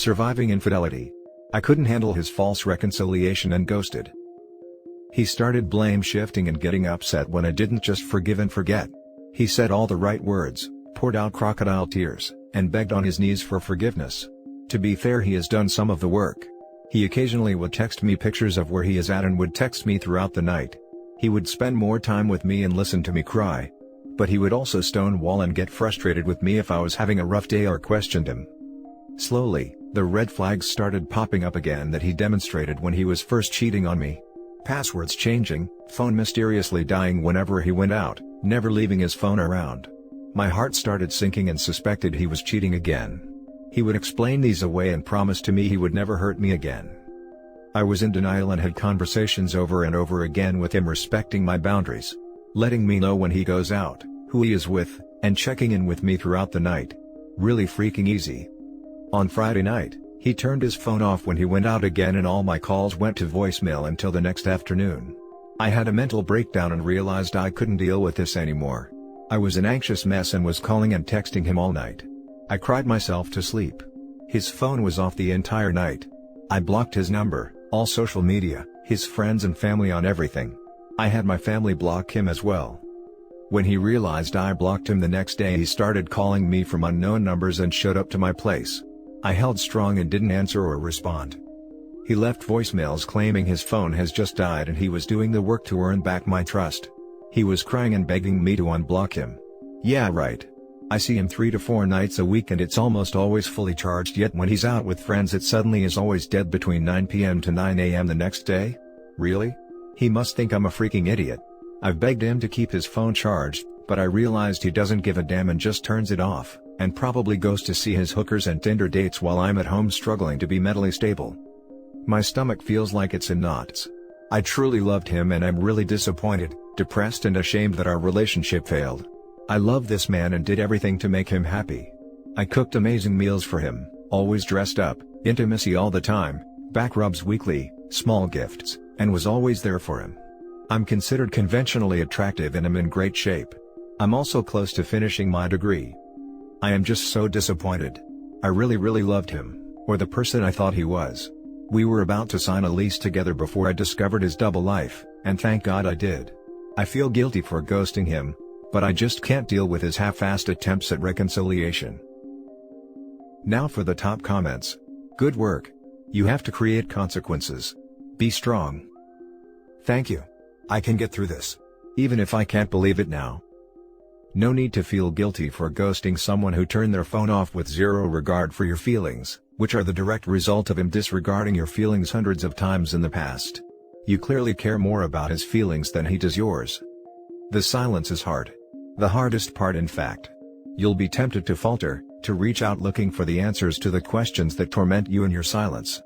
Surviving infidelity. I couldn't handle his false reconciliation and ghosted. He started blame shifting and getting upset when I didn't just forgive and forget. He said all the right words, poured out crocodile tears, and begged on his knees for forgiveness. To be fair, he has done some of the work. He occasionally would text me pictures of where he is at and would text me throughout the night. He would spend more time with me and listen to me cry. But he would also stonewall and get frustrated with me if I was having a rough day or questioned him. Slowly, the red flags started popping up again that he demonstrated when he was first cheating on me. Passwords changing, phone mysteriously dying whenever he went out, never leaving his phone around. My heart started sinking and suspected he was cheating again. He would explain these away and promise to me he would never hurt me again. I was in denial and had conversations over and over again with him respecting my boundaries. Letting me know when he goes out, who he is with, and checking in with me throughout the night. Really freaking easy. On Friday night, he turned his phone off when he went out again and all my calls went to voicemail until the next afternoon. I had a mental breakdown and realized I couldn't deal with this anymore. I was an anxious mess and was calling and texting him all night. I cried myself to sleep. His phone was off the entire night. I blocked his number, all social media, his friends and family, on everything. I had my family block him as well. When he realized I blocked him the next day, he started calling me from unknown numbers and showed up to my place. I held strong and didn't answer or respond. He left voicemails claiming his phone has just died and he was doing the work to earn back my trust. He was crying and begging me to unblock him. Yeah, right. I see him 3 to 4 nights a week and it's almost always fully charged, yet when he's out with friends it suddenly is always dead between 9 p.m. to 9 a.m. the next day? Really? He must think I'm a freaking idiot. I've begged him to keep his phone charged, but I realized he doesn't give a damn and just turns it off, and probably goes to see his hookers and Tinder dates while I'm at home struggling to be mentally stable. My stomach feels like it's in knots. I truly loved him and I'm really disappointed, depressed and ashamed that our relationship failed. I love this man and did everything to make him happy. I cooked amazing meals for him, always dressed up, intimacy all the time, back rubs weekly, small gifts, and was always there for him. I'm considered conventionally attractive and am in great shape. I'm also close to finishing my degree. I am just so disappointed. I really loved him, or the person I thought he was. We were about to sign a lease together before I discovered his double life, and thank God I did. I feel guilty for ghosting him, but I just can't deal with his half-assed attempts at reconciliation. Now for the top comments. Good work. You have to create consequences. Be strong. Thank you. I can get through this. Even if I can't believe it now. No need to feel guilty for ghosting someone who turned their phone off with zero regard for your feelings, which are the direct result of him disregarding your feelings hundreds of times in the past. You clearly care more about his feelings than he does yours. The silence is hard. The hardest part, in fact. You'll be tempted to falter, to reach out looking for the answers to the questions that torment you in your silence.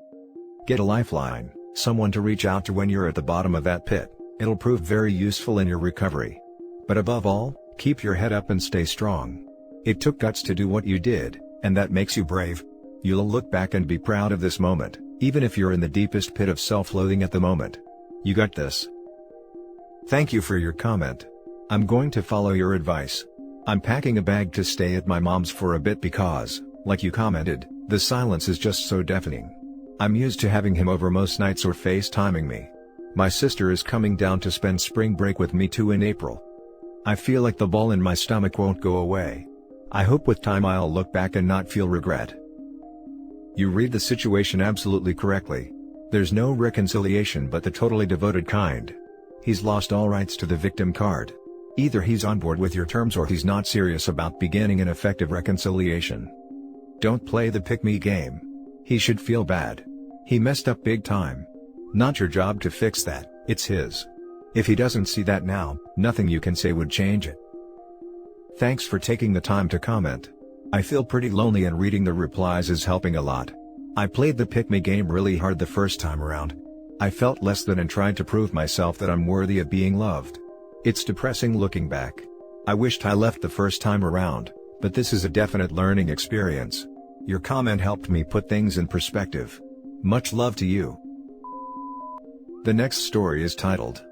Get a lifeline, someone to reach out to when you're at the bottom of that pit. It'll prove very useful in your recovery. But above all, keep your head up and stay strong. It took guts to do what you did, and that makes you brave. You'll look back and be proud of this moment, even if you're in the deepest pit of self-loathing at the moment. You got this. Thank you for your comment. I'm going to follow your advice. I'm packing a bag to stay at my mom's for a bit because, like you commented, the silence is just so deafening. I'm used to having him over most nights or FaceTiming me. My sister is coming down to spend spring break with me too in April. I feel like the ball in my stomach won't go away. I hope with time I'll look back and not feel regret. You read the situation absolutely correctly. There's no reconciliation but the totally devoted kind. He's lost all rights to the victim card. Either he's on board with your terms or he's not serious about beginning an effective reconciliation. Don't play the pick-me game. He should feel bad. He messed up big time. Not your job to fix that, it's his. If he doesn't see that now, nothing you can say would change it. Thanks for taking the time to comment. I feel pretty lonely and reading the replies is helping a lot. I played the pick-me game really hard the first time around. I felt less than and tried to prove myself that I'm worthy of being loved. It's depressing looking back. I wished I left the first time around, but this is a definite learning experience. Your comment helped me put things in perspective. Much love to you. The next story is titled,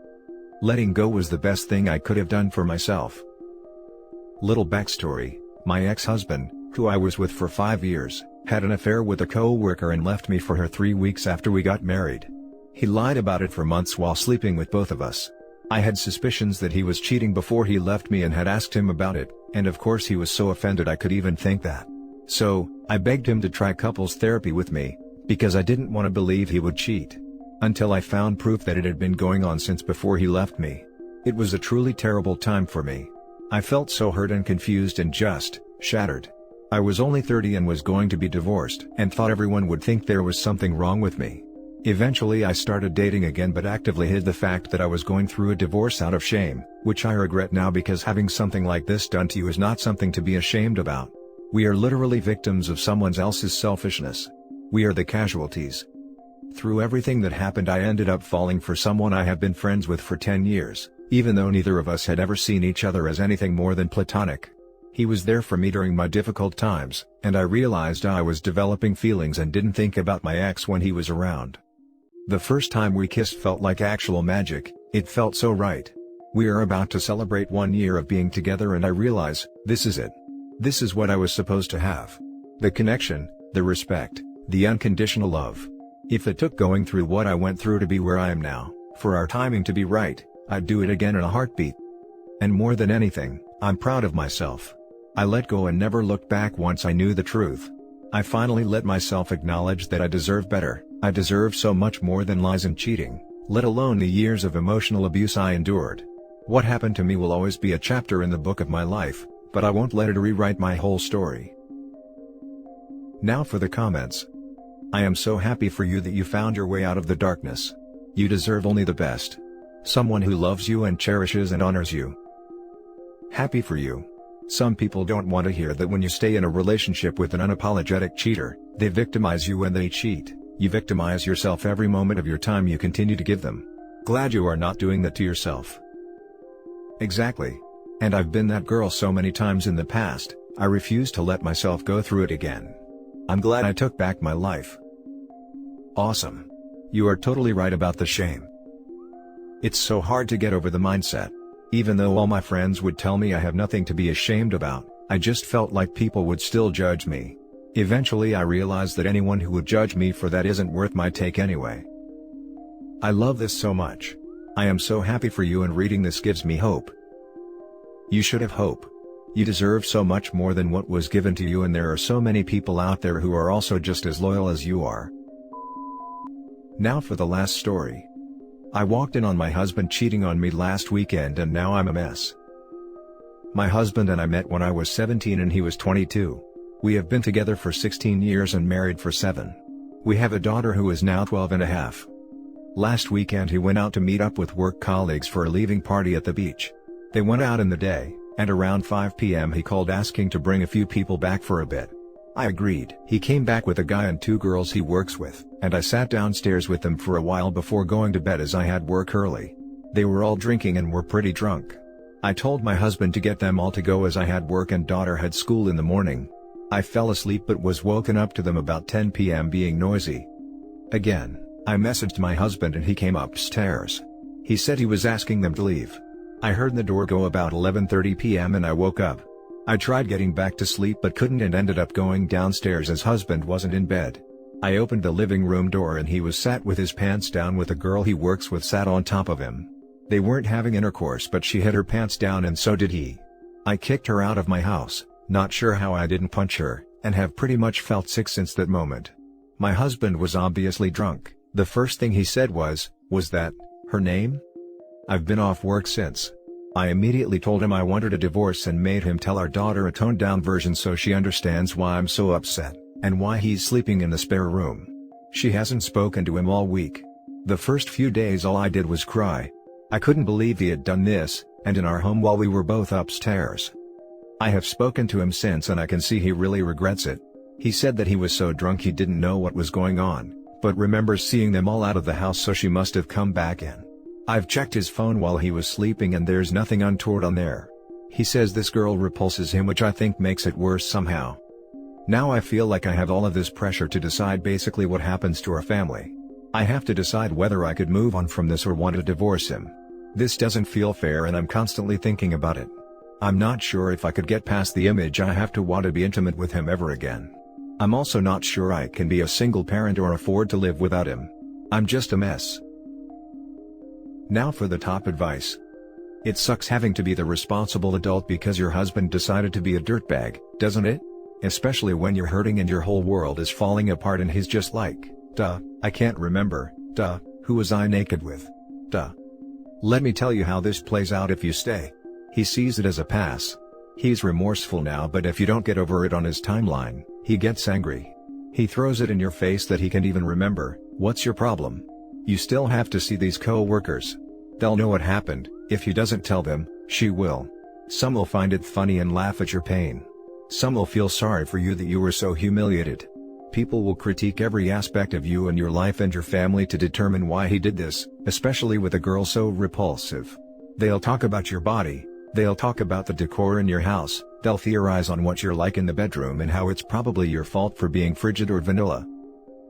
Letting Go Was the Best Thing I Could Have Done for Myself. Little backstory, my ex-husband, who I was with for 5 years, Had an affair with a co-worker and left me for her 3 weeks after we got married. He lied about it for months while sleeping with both of us. I had suspicions that he was cheating before he left me and had asked him about it, and of course he was so offended I could even think that. So, I begged him to try couples therapy with me, because I didn't want to believe he would cheat. Until I found proof that it had been going on since before he left me. It was a truly terrible time for me. I felt so hurt and confused and just shattered. I was only 30 and was going to be divorced and thought everyone would think there was something wrong with me. Eventually I started dating again but actively hid the fact that I was going through a divorce out of shame, which I regret now because having something like this done to you is not something to be ashamed about. We are literally victims of someone else's selfishness. We are the casualties. Through everything that happened I ended up falling for someone I have been friends with for 10 years, even though neither of us had ever seen each other as anything more than platonic. He was there for me during my difficult times, and I realized I was developing feelings and didn't think about my ex when he was around. The first time we kissed felt like actual magic, it felt so right. We are about to celebrate 1 year of being together and I realize, this is it. This is what I was supposed to have. The connection, the respect, the unconditional love. If it took going through what I went through to be where I am now, for our timing to be right, I'd do it again in a heartbeat. And more than anything, I'm proud of myself. I let go and never looked back once I knew the truth. I finally let myself acknowledge that I deserve better. I deserve so much more than lies and cheating, let alone the years of emotional abuse I endured. What happened to me will always be a chapter in the book of my life, but I won't let it rewrite my whole story. Now for the comments. I am so happy for you that you found your way out of the darkness. You deserve only the best. Someone who loves you and cherishes and honors you. Happy for you. Some people don't want to hear that when you stay in a relationship with an unapologetic cheater, they victimize you when they cheat. You victimize yourself every moment of your time you continue to give them. Glad you are not doing that to yourself. Exactly. And I've been that girl so many times in the past, I refuse to let myself go through it again. I'm glad I took back my life. Awesome. You are totally right about the shame. It's so hard to get over the mindset. Even though all my friends would tell me I have nothing to be ashamed about, I just felt like people would still judge me. Eventually I realized that anyone who would judge me for that isn't worth my take anyway. I love this so much. I am so happy for you and reading this gives me hope. You should have hope. You deserve so much more than what was given to you and there are so many people out there who are also just as loyal as you are. Now for the last story. I walked in on my husband cheating on me last weekend and now I'm a mess. My husband and I met when I was 17 and he was 22. We have been together for 16 years and married for 7. We have a daughter who is now 12 and a half. Last weekend he went out to meet up with work colleagues for a leaving party at the beach. They went out in the day, and around 5 p.m. he called asking to bring a few people back for a bit. I agreed. He came back with a guy and 2 girls he works with, and I sat downstairs with them for a while before going to bed as I had work early. They were all drinking and were pretty drunk. I told my husband to get them all to go as I had work and daughter had school in the morning. I fell asleep but was woken up to them about 10 p.m. being noisy. Again, I messaged my husband and he came upstairs. He said he was asking them to leave. I heard the door go about 11:30 p.m. and I woke up. I tried getting back to sleep but couldn't and ended up going downstairs as husband wasn't in bed. I opened the living room door and he was sat with his pants down with a girl he works with sat on top of him. They weren't having intercourse but she had her pants down and so did he. I kicked her out of my house, not sure how I didn't punch her, and have pretty much felt sick since that moment. My husband was obviously drunk. The first thing he said was that her name? I've been off work since. I immediately told him I wanted a divorce and made him tell our daughter a toned down version so she understands why I'm so upset, and why he's sleeping in the spare room. She hasn't spoken to him all week. The first few days all I did was cry. I couldn't believe he had done this, and in our home while we were both upstairs. I have spoken to him since and I can see he really regrets it. He said that he was so drunk he didn't know what was going on, but remembers seeing them all out of the house so she must have come back in. I've checked his phone while he was sleeping and there's nothing untoward on there. He says this girl repulses him which I think makes it worse somehow. Now I feel like I have all of this pressure to decide basically what happens to our family. I have to decide whether I could move on from this or want to divorce him. This doesn't feel fair and I'm constantly thinking about it. I'm not sure if I could get past the image I have to want to be intimate with him ever again. I'm also not sure I can be a single parent or afford to live without him. I'm just a mess. Now for the top advice. It sucks having to be the responsible adult because your husband decided to be a dirtbag, doesn't it? Especially when you're hurting and your whole world is falling apart and he's just like, duh, I can't remember, duh, who was I naked with? Duh. Let me tell you how this plays out if you stay. He sees it as a pass. He's remorseful now, but if you don't get over it on his timeline, he gets angry. He throws it in your face that he can't even remember. What's your problem? You still have to see these co-workers. They'll know what happened. If he doesn't tell them, she will. Some will find it funny and laugh at your pain. Some will feel sorry for you that you were so humiliated. People will critique every aspect of you and your life and your family to determine why he did this, especially with a girl so repulsive. They'll talk about your body, they'll talk about the decor in your house, they'll theorize on what you're like in the bedroom and how it's probably your fault for being frigid or vanilla.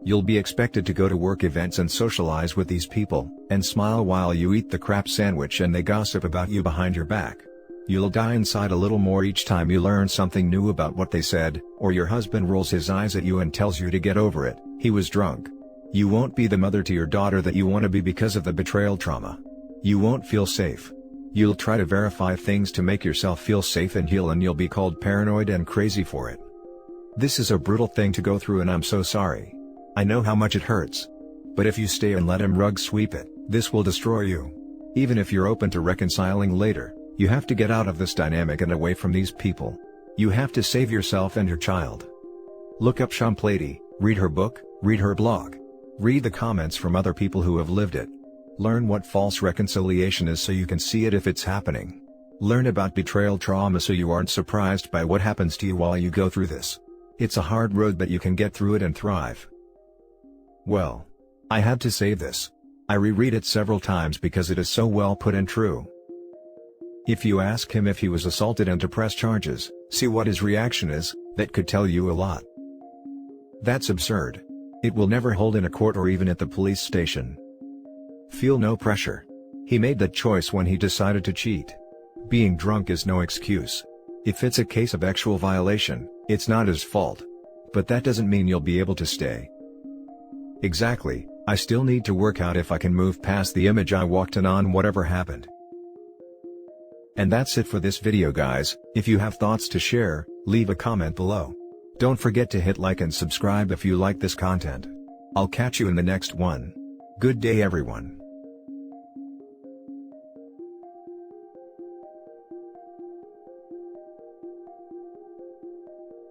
You'll be expected to go to work events and socialize with these people, and smile while you eat the crap sandwich and they gossip about you behind your back. You'll die inside a little more each time you learn something new about what they said, or your husband rolls his eyes at you and tells you to get over it, he was drunk. You won't be the mother to your daughter that you want to be because of the betrayal trauma. You won't feel safe. You'll try to verify things to make yourself feel safe and heal, and you'll be called paranoid and crazy for it. This is a brutal thing to go through and I'm so sorry. I know how much it hurts. But if you stay and let him rug sweep it, this will destroy you. Even if you're open to reconciling later, you have to get out of this dynamic and away from these people. You have to save yourself and your child. Look up Champlady, read her book, read her blog. Read the comments from other people who have lived it. Learn what false reconciliation is so you can see it if it's happening. Learn about betrayal trauma so you aren't surprised by what happens to you while you go through this. It's a hard road, but you can get through it and thrive. Well, I had to say this. I reread it several times because it is so well put and true. If you ask him if he was assaulted and to press charges, see what his reaction is, that could tell you a lot. That's absurd. It will never hold in a court or even at the police station. Feel no pressure. He made that choice when he decided to cheat. Being drunk is no excuse. If it's a case of actual violation, it's not his fault. But that doesn't mean you'll be able to stay. Exactly, I still need to work out if I can move past the image I walked in on whatever happened. And that's it for this video, guys. If you have thoughts to share, leave a comment below. Don't forget to hit like and subscribe if you like this content. I'll catch you in the next one. Good day, everyone.